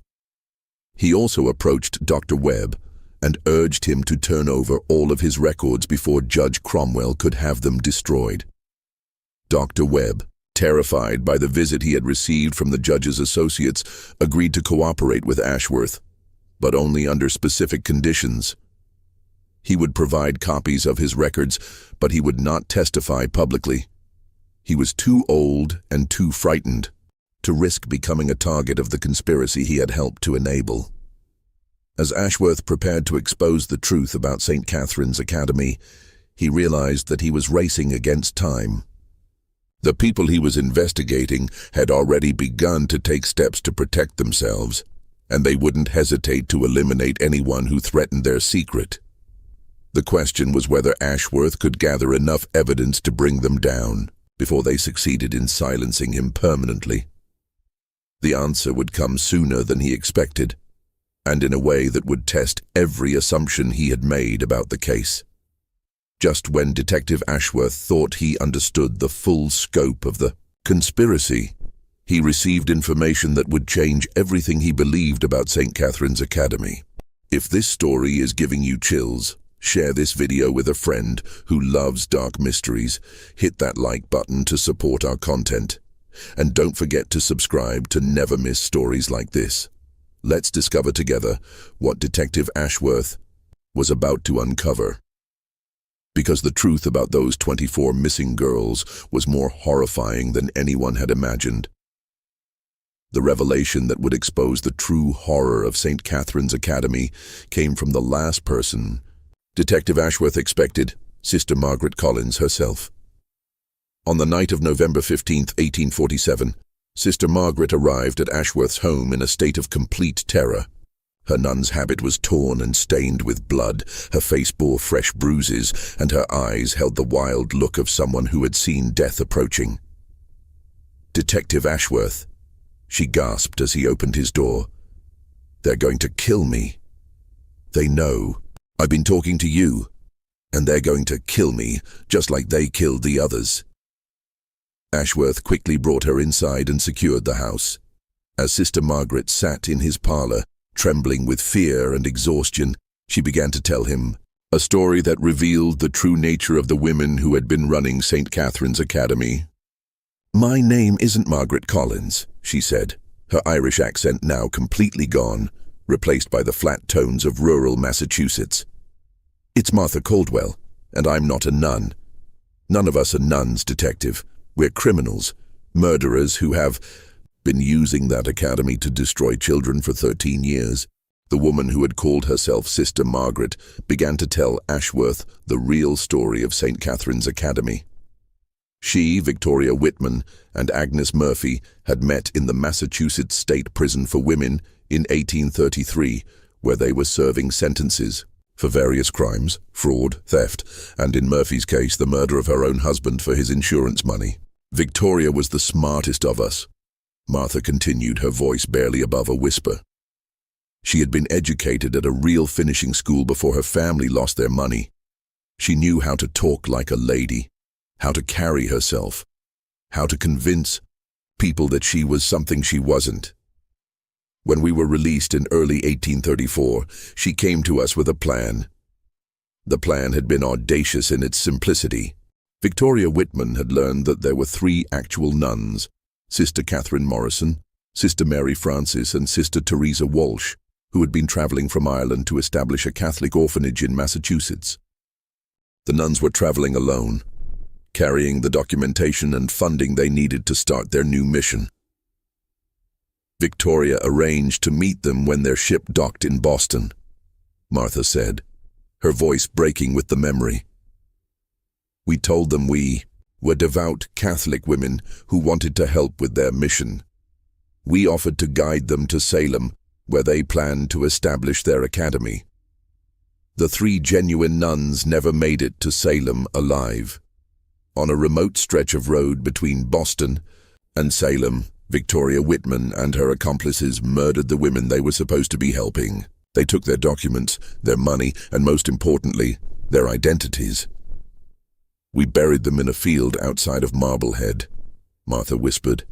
He also approached Dr. Webb and urged him to turn over all of his records before Judge Cromwell could have them destroyed. Dr. Webb, terrified by the visit he had received from the judge's associates, agreed to cooperate with Ashworth, but only under specific conditions. He would provide copies of his records, but he would not testify publicly. He was too old and too frightened to risk becoming a target of the conspiracy he had helped to enable. As Ashworth prepared to expose the truth about St. Catherine's Academy, he realized that he was racing against time. The people he was investigating had already begun to take steps to protect themselves, and they wouldn't hesitate to eliminate anyone who threatened their secret. The question was whether Ashworth could gather enough evidence to bring them down before they succeeded in silencing him permanently. The answer would come sooner than he expected, and in a way that would test every assumption he had made about the case. Just when Detective Ashworth thought he understood the full scope of the conspiracy, he received information that would change everything he believed about St. Catherine's Academy. If this story is giving you chills, share this video with a friend who loves dark mysteries. Hit that like button to support our content. And don't forget to subscribe to never miss stories like this. Let's discover together what Detective Ashworth was about to uncover. Because the truth about those 24 missing girls was more horrifying than anyone had imagined. The revelation that would expose the true horror of St. Catherine's Academy came from the last person Detective Ashworth expected, Sister Margaret Collins herself. On the night of November 15, 1847, Sister Margaret arrived at Ashworth's home in a state of complete terror. Her nun's habit was torn and stained with blood, her face bore fresh bruises, and her eyes held the wild look of someone who had seen death approaching. "Detective Ashworth," she gasped as he opened his door. "They're going to kill me. They know. I've been talking to you, and they're going to kill me, just like they killed the others." Ashworth quickly brought her inside and secured the house. As Sister Margaret sat in his parlor, trembling with fear and exhaustion, she began to tell him a story that revealed the true nature of the women who had been running St. Catherine's Academy. "My name isn't Margaret Collins," she said, her Irish accent now completely gone, replaced by the flat tones of rural Massachusetts. "It's Martha Caldwell, and I'm not a nun. None of us are nuns, Detective. We're criminals, murderers who have been using that academy to destroy children for 13 years. The woman who had called herself Sister Margaret began to tell Ashworth the real story of St. Catherine's Academy. She, Victoria Whitman, and Agnes Murphy had met in the Massachusetts State Prison for Women in 1833, where they were serving sentences for various crimes, fraud, theft, and in Murphy's case, the murder of her own husband for his insurance money. "Victoria was the smartest of us," Martha continued, her voice barely above a whisper. "She had been educated at a real finishing school before her family lost their money. She knew how to talk like a lady, how to carry herself, how to convince people that she was something she wasn't. When we were released in early 1834, she came to us with a plan. The plan had been audacious in its simplicity. Victoria Whitman had learned that there were 3 actual nuns, Sister Catherine Morrison, Sister Mary Frances, and Sister Teresa Walsh, who had been traveling from Ireland to establish a Catholic orphanage in Massachusetts. The nuns were traveling alone, carrying the documentation and funding they needed to start their new mission. Victoria arranged to meet them when their ship docked in Boston, Martha said, her voice breaking with the memory. "We told them we were devout Catholic women who wanted to help with their mission. We offered to guide them to Salem, where they planned to establish their academy. The 3 genuine nuns never made it to Salem alive. On a remote stretch of road between Boston and Salem, Victoria Whitman and her accomplices murdered the women they were supposed to be helping. They took their documents, their money, and most importantly, their identities. "We buried them in a field outside of Marblehead," Martha whispered.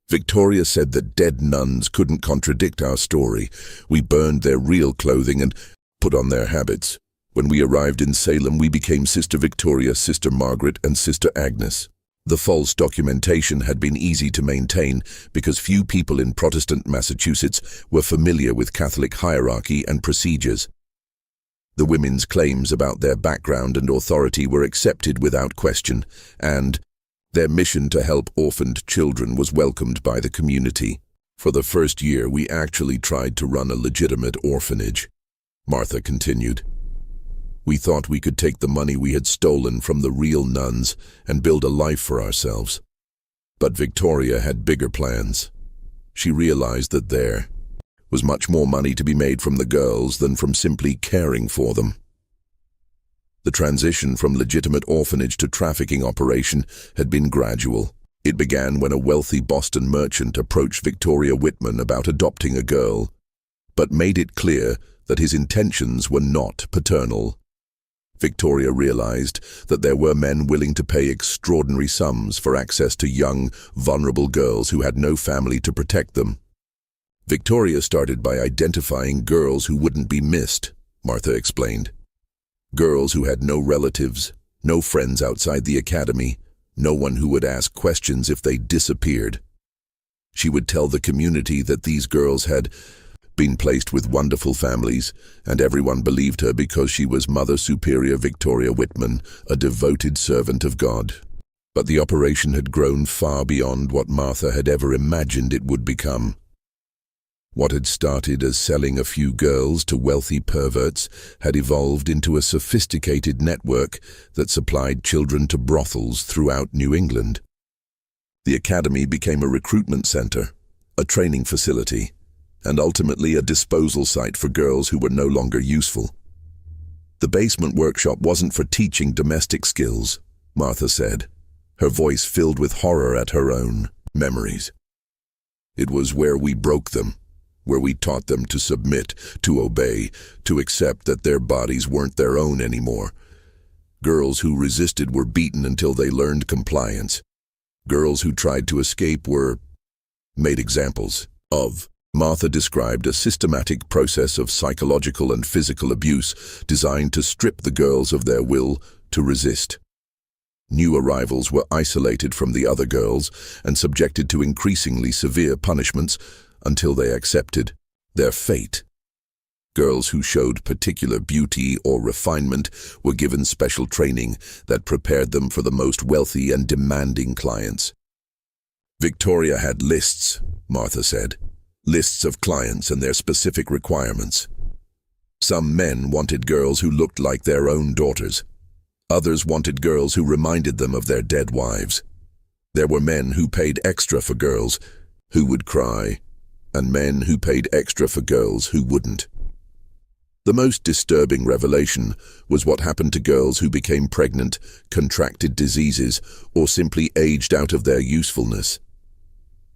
"Victoria said that dead nuns couldn't contradict our story. We burned their real clothing and put on their habits. When we arrived in Salem, we became Sister Victoria, Sister Margaret, and Sister Agnes. The false documentation had been easy to maintain because few people in Protestant Massachusetts were familiar with Catholic hierarchy and procedures. The women's claims about their background and authority were accepted without question, and their mission to help orphaned children was welcomed by the community. For the first year, we actually tried to run a legitimate orphanage," Martha continued. "We thought we could take the money we had stolen from the real nuns and build a life for ourselves. But Victoria had bigger plans. She realized that there was much more money to be made from the girls than from simply caring for them." The transition from legitimate orphanage to trafficking operation had been gradual. It began when a wealthy Boston merchant approached Victoria Whitman about adopting a girl, but made it clear that his intentions were not paternal. Victoria realized that there were men willing to pay extraordinary sums for access to young, vulnerable girls who had no family to protect them. Victoria started by identifying girls who wouldn't be missed, Martha explained. Girls who had no relatives, no friends outside the academy, no one who would ask questions if they disappeared. She would tell the community that these girls had been placed with wonderful families, and everyone believed her because she was Mother Superior Victoria Whitman, a devoted servant of God. But the operation had grown far beyond what Martha had ever imagined it would become. What had started as selling a few girls to wealthy perverts had evolved into a sophisticated network that supplied children to brothels throughout New England. The academy became a recruitment center, a training facility, and ultimately a disposal site for girls who were no longer useful. The basement workshop wasn't for teaching domestic skills, Martha said, her voice filled with horror at her own memories. It was where we broke them, where we taught them to submit, to obey, to accept that their bodies weren't their own anymore. Girls who resisted were beaten until they learned compliance. Girls who tried to escape were made examples of. Martha described a systematic process of psychological and physical abuse designed to strip the girls of their will to resist. New arrivals were isolated from the other girls and subjected to increasingly severe punishments until they accepted their fate. Girls who showed particular beauty or refinement were given special training that prepared them for the most wealthy and demanding clients. Victoria had lists, Martha said. Lists of clients and their specific requirements. Some men wanted girls who looked like their own daughters. Others wanted girls who reminded them of their dead wives. There were men who paid extra for girls who would cry, and men who paid extra for girls who wouldn't. The most disturbing revelation was what happened to girls who became pregnant, contracted diseases, or simply aged out of their usefulness.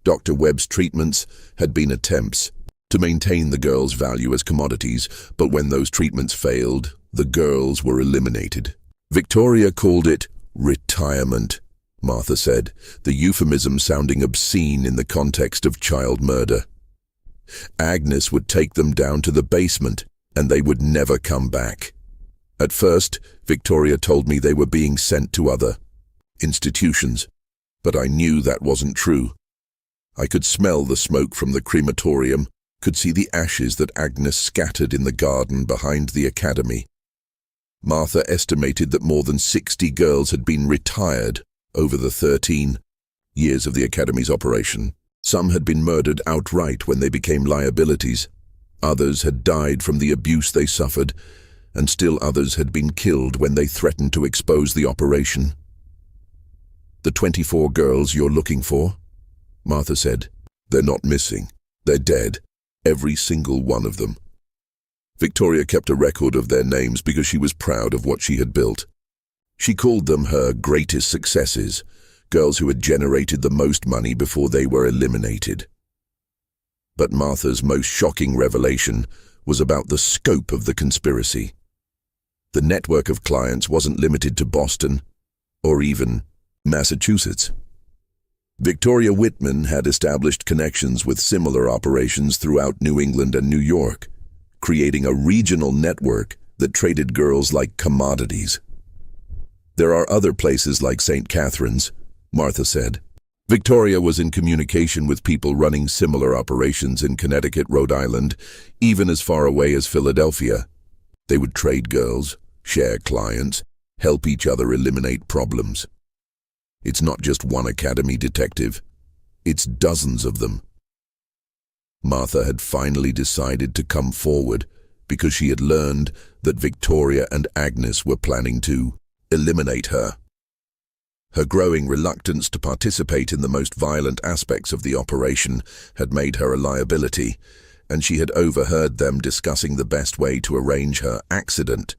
Dr. Webb's treatments had been attempts to maintain the girls' value as commodities, but when those treatments failed, the girls were eliminated. Victoria called it retirement, Martha said, the euphemism sounding obscene in the context of child murder. Agnes would take them down to the basement, and they would never come back. At first, Victoria told me they were being sent to other institutions, but I knew that wasn't true. I could smell the smoke from the crematorium, could see the ashes that Agnes scattered in the garden behind the academy. Martha estimated that more than 60 girls had been retired over the 13 years of the academy's operation. Some had been murdered outright when they became liabilities. Others had died from the abuse they suffered, and still others had been killed when they threatened to expose the operation. "The 24 girls you're looking for?" Martha said. "They're not missing. They're dead. Every single one of them." Victoria kept a record of their names because she was proud of what she had built. She called them her greatest successes, girls who had generated the most money before they were eliminated. But Martha's most shocking revelation was about the scope of the conspiracy. The network of clients wasn't limited to Boston or even Massachusetts. Victoria Whitman had established connections with similar operations throughout New England and New York, creating a regional network that traded girls like commodities. "There are other places like St. Catharines," Martha said. Victoria was in communication with people running similar operations in Connecticut, Rhode Island, even as far away as Philadelphia. They would trade girls, share clients, help each other eliminate problems. It's not just one academy detective, it's dozens of them. Martha had finally decided to come forward because she had learned that Victoria and Agnes were planning to eliminate her. Her growing reluctance to participate in the most violent aspects of the operation had made her a liability, and she had overheard them discussing the best way to arrange her accident.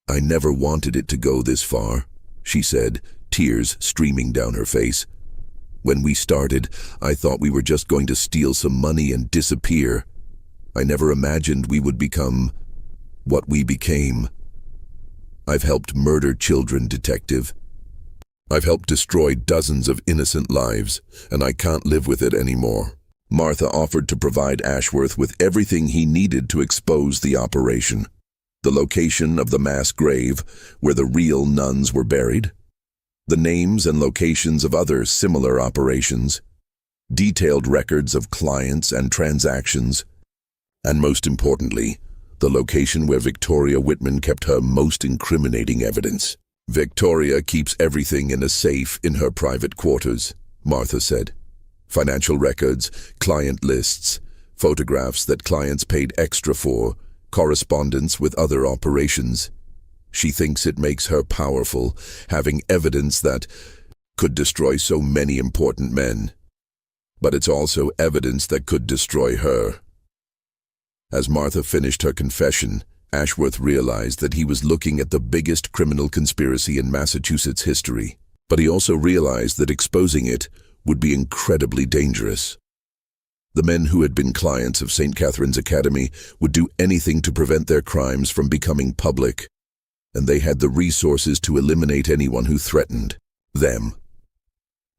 "I never wanted it to go this far," she said, tears streaming down her face. "When we started, I thought we were just going to steal some money and disappear. I never imagined we would become what we became. I've helped murder children, detective. I've helped destroy dozens of innocent lives, and I can't live with it anymore." Martha offered to provide Ashworth with everything he needed to expose the operation. The location of the mass grave where the real nuns were buried, the names and locations of other similar operations, detailed records of clients and transactions, and most importantly, the location where Victoria Whitman kept her most incriminating evidence. "Victoria keeps everything in a safe in her private quarters," Martha said. "Financial records, client lists, photographs that clients paid extra for, correspondence with other operations. She thinks it makes her powerful, having evidence that could destroy so many important men. But it's also evidence that could destroy her." As Martha finished her confession, Ashworth realized that he was looking at the biggest criminal conspiracy in Massachusetts history, but he also realized that exposing it would be incredibly dangerous. The men who had been clients of St. Catherine's Academy would do anything to prevent their crimes from becoming public, and they had the resources to eliminate anyone who threatened them.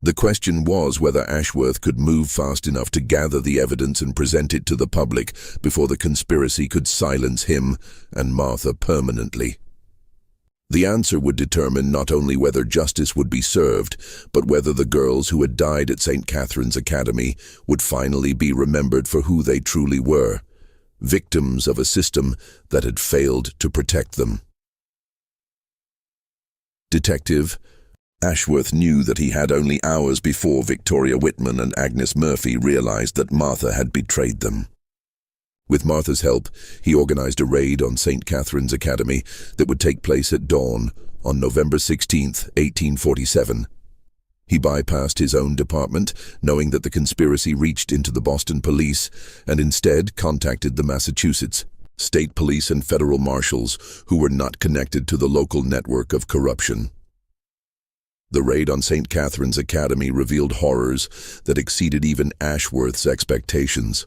The question was whether Ashworth could move fast enough to gather the evidence and present it to the public before the conspiracy could silence him and Martha permanently. The answer would determine not only whether justice would be served, but whether the girls who had died at St. Catherine's Academy would finally be remembered for who they truly were, victims of a system that had failed to protect them. Detective Ashworth knew that he had only hours before Victoria Whitman and Agnes Murphy realized that Martha had betrayed them. With Martha's help, he organized a raid on St. Catherine's Academy that would take place at dawn on November 16, 1847. He bypassed his own department, knowing that the conspiracy reached into the Boston police, and instead contacted the Massachusetts state police and federal marshals who were not connected to the local network of corruption. The raid on St. Catherine's Academy revealed horrors that exceeded even Ashworth's expectations.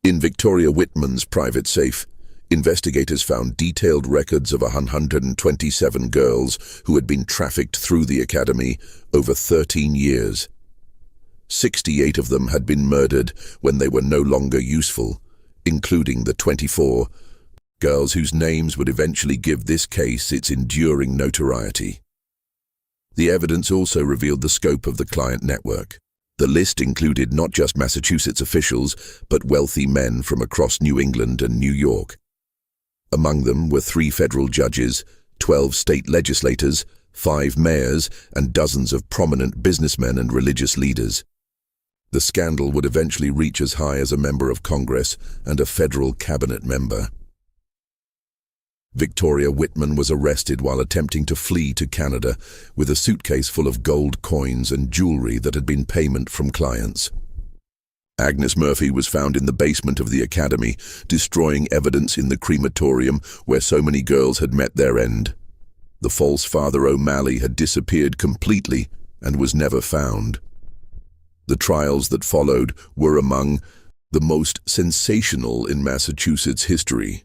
In Victoria Whitman's private safe, investigators found detailed records of 127 girls who had been trafficked through the academy over 13 years. 68 of them had been murdered when they were no longer useful, including the 24 girls whose names would eventually give this case its enduring notoriety. The evidence also revealed the scope of the client network. The list included not just Massachusetts officials, but wealthy men from across New England and New York. Among them were 3 federal judges, 12 state legislators, 5 mayors, and dozens of prominent businessmen and religious leaders. The scandal would eventually reach as high as a member of Congress and a federal cabinet member. Victoria Whitman was arrested while attempting to flee to Canada with a suitcase full of gold coins and jewelry that had been payment from clients. Agnes Murphy was found in the basement of the academy, destroying evidence in the crematorium where so many girls had met their end. The false Father O'Malley had disappeared completely and was never found. The trials that followed were among the most sensational in Massachusetts history.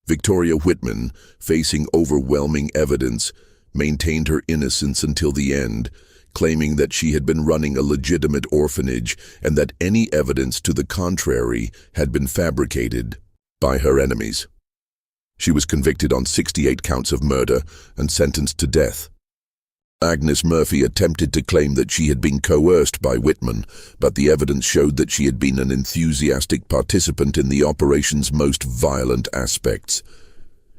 Victoria Whitman, facing overwhelming evidence, maintained her innocence until the end, claiming that she had been running a legitimate orphanage and that any evidence to the contrary had been fabricated by her enemies. She was convicted on 68 counts of murder and sentenced to death. Agnes Murphy attempted to claim that she had been coerced by Whitman, but the evidence showed that she had been an enthusiastic participant in the operation's most violent aspects.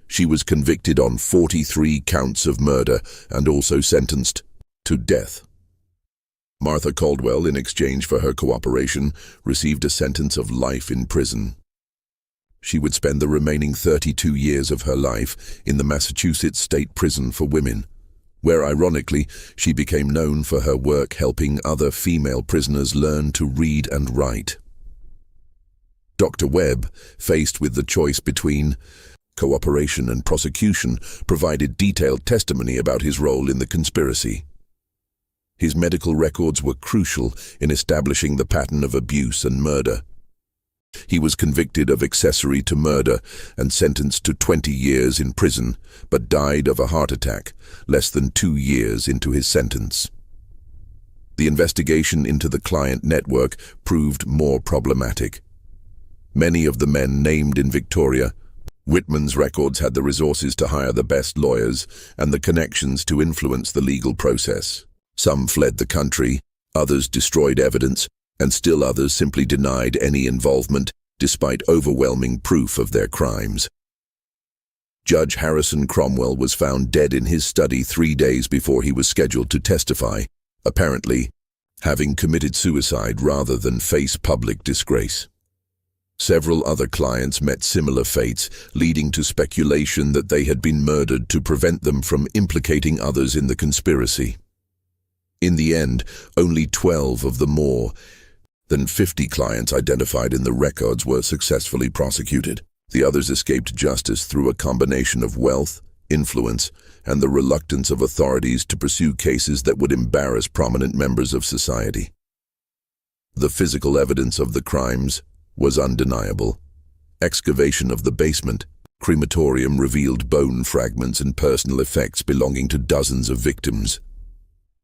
She was convicted on 43 counts of murder and also sentenced to death. Martha Caldwell, in exchange for her cooperation, received a sentence of life in prison. She would spend the remaining 32 years of her life in the Massachusetts State Prison for Women, where ironically she became known for her work helping other female prisoners learn to read and write. Dr. Webb, faced with the choice between cooperation and prosecution, provided detailed testimony about his role in the conspiracy. His medical records were crucial in establishing the pattern of abuse and murder. He was convicted of accessory to murder and sentenced to 20 years in prison, but died of a heart attack less than 2 years into his sentence. The investigation into the client network proved more problematic. Many of the men named in Victoria Whitman's records had the resources to hire the best lawyers and the connections to influence the legal process. Some fled the country, others destroyed evidence, and still others simply denied any involvement despite overwhelming proof of their crimes. Judge Harrison Cromwell was found dead in his study 3 days before he was scheduled to testify, apparently having committed suicide rather than face public disgrace. Several other clients met similar fates, leading to speculation that they had been murdered to prevent them from implicating others in the conspiracy. In the end, only 12 of the more than 50 clients identified in the records were successfully prosecuted. The others escaped justice through a combination of wealth, influence, and the reluctance of authorities to pursue cases that would embarrass prominent members of society. The physical evidence of the crimes was undeniable. Excavation of the basement, crematorium revealed bone fragments and personal effects belonging to dozens of victims.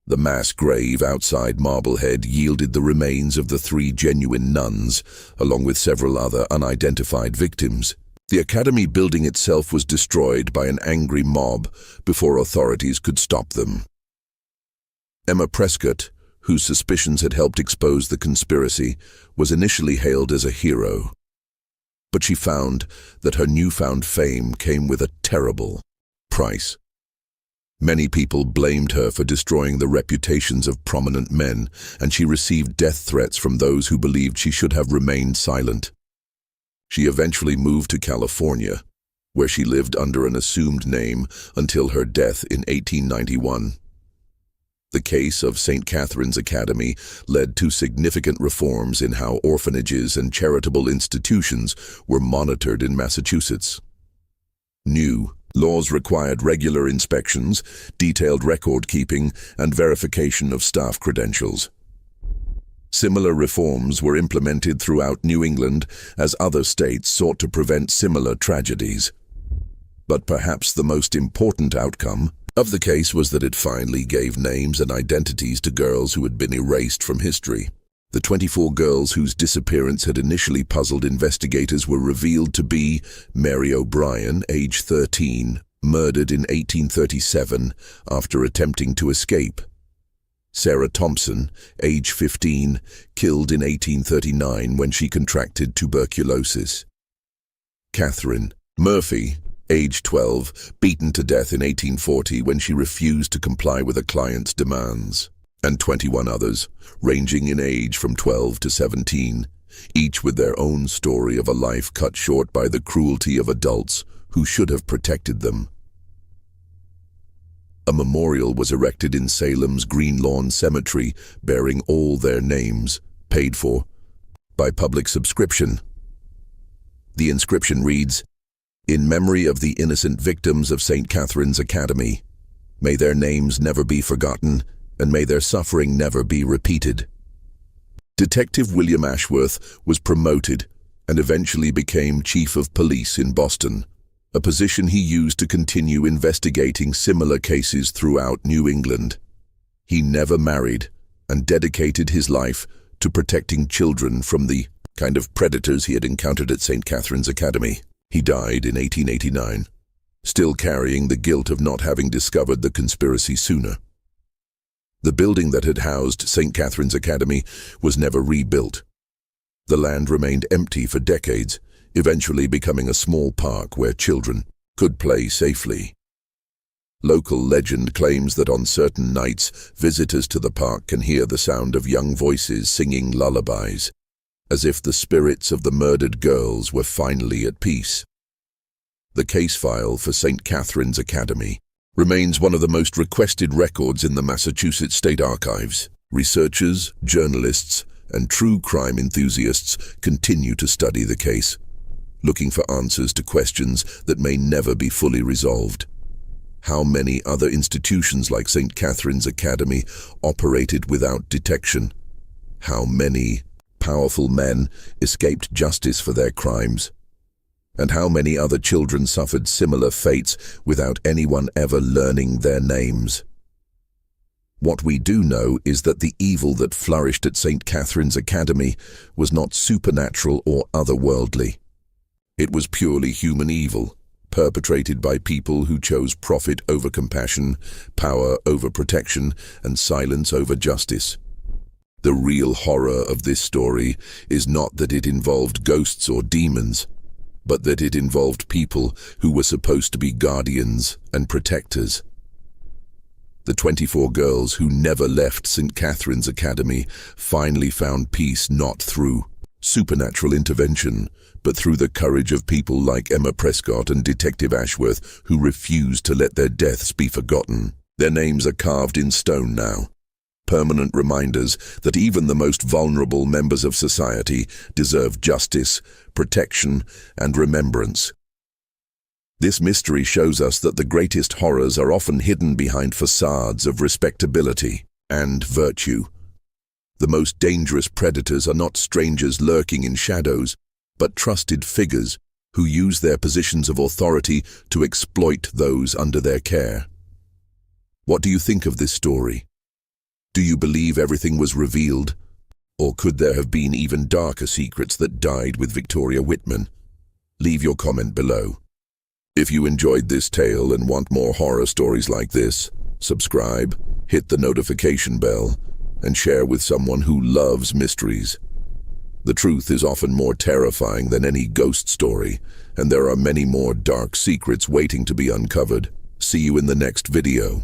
The mass grave outside Marblehead yielded the remains of the 3 genuine nuns, along with several other unidentified victims. The academy building itself was destroyed by an angry mob before authorities could stop them. Emma Prescott, whose suspicions had helped expose the conspiracy, was initially hailed as a hero. But she found that her newfound fame came with a terrible price. Many people blamed her for destroying the reputations of prominent men, and she received death threats from those who believed she should have remained silent. She eventually moved to California, where she lived under an assumed name until her death in 1891. The case of St. Catherine's Academy led to significant reforms in how orphanages and charitable institutions were monitored in Massachusetts. New laws required regular inspections, detailed record-keeping, and verification of staff credentials. Similar reforms were implemented throughout New England as other states sought to prevent similar tragedies. But perhaps the most important outcome of the case was that it finally gave names and identities to girls who had been erased from history. The 24 girls whose disappearance had initially puzzled investigators were revealed to be Mary O'Brien, age 13, murdered in 1837 after attempting to escape; Sarah Thompson, age 15, killed in 1839 when she contracted tuberculosis; Catherine Murphy, age 12, beaten to death in 1840 when she refused to comply with a client's demands; and 21 others, ranging in age from 12 to 17, each with their own story of a life cut short by the cruelty of adults who should have protected them. A memorial was erected in Salem's Green Lawn Cemetery bearing all their names, paid for by public subscription. The inscription reads, "In memory of the innocent victims of St. Catherine's Academy, may their names never be forgotten, and may their suffering never be repeated." Detective William Ashworth was promoted and eventually became Chief of Police in Boston, a position he used to continue investigating similar cases throughout New England. He never married and dedicated his life to protecting children from the kind of predators he had encountered at St. Catherine's Academy. He died in 1889, still carrying the guilt of not having discovered the conspiracy sooner. The building that had housed St. Catherine's Academy was never rebuilt. The land remained empty for decades, eventually becoming a small park where children could play safely. Local legend claims that on certain nights, visitors to the park can hear the sound of young voices singing lullabies, as if the spirits of the murdered girls were finally at peace. The case file for St. Catherine's Academy remains one of the most requested records in the Massachusetts State Archives. Researchers, journalists, and true crime enthusiasts continue to study the case, looking for answers to questions that may never be fully resolved. How many other institutions like St. Catherine's Academy operated without detection? How many powerful men escaped justice for their crimes? And how many other children suffered similar fates without anyone ever learning their names? What we do know is that the evil that flourished at St. Catherine's Academy was not supernatural or otherworldly. It was purely human evil, perpetrated by people who chose profit over compassion, power over protection, and silence over justice. The real horror of this story is not that it involved ghosts or demons, but that it involved people who were supposed to be guardians and protectors. The 24 girls who never left St. Catherine's Academy finally found peace not through supernatural intervention, but through the courage of people like Emma Prescott and Detective Ashworth, who refused to let their deaths be forgotten. Their names are carved in stone now, permanent reminders that even the most vulnerable members of society deserve justice, protection, and remembrance. This mystery shows us that the greatest horrors are often hidden behind facades of respectability and virtue. The most dangerous predators are not strangers lurking in shadows, but trusted figures who use their positions of authority to exploit those under their care. What do you think of this story? Do you believe everything was revealed? Or could there have been even darker secrets that died with Victoria Whitman? Leave your comment below. If you enjoyed this tale and want more horror stories like this, subscribe, hit the notification bell, and share with someone who loves mysteries. The truth is often more terrifying than any ghost story, and there are many more dark secrets waiting to be uncovered. See you in the next video.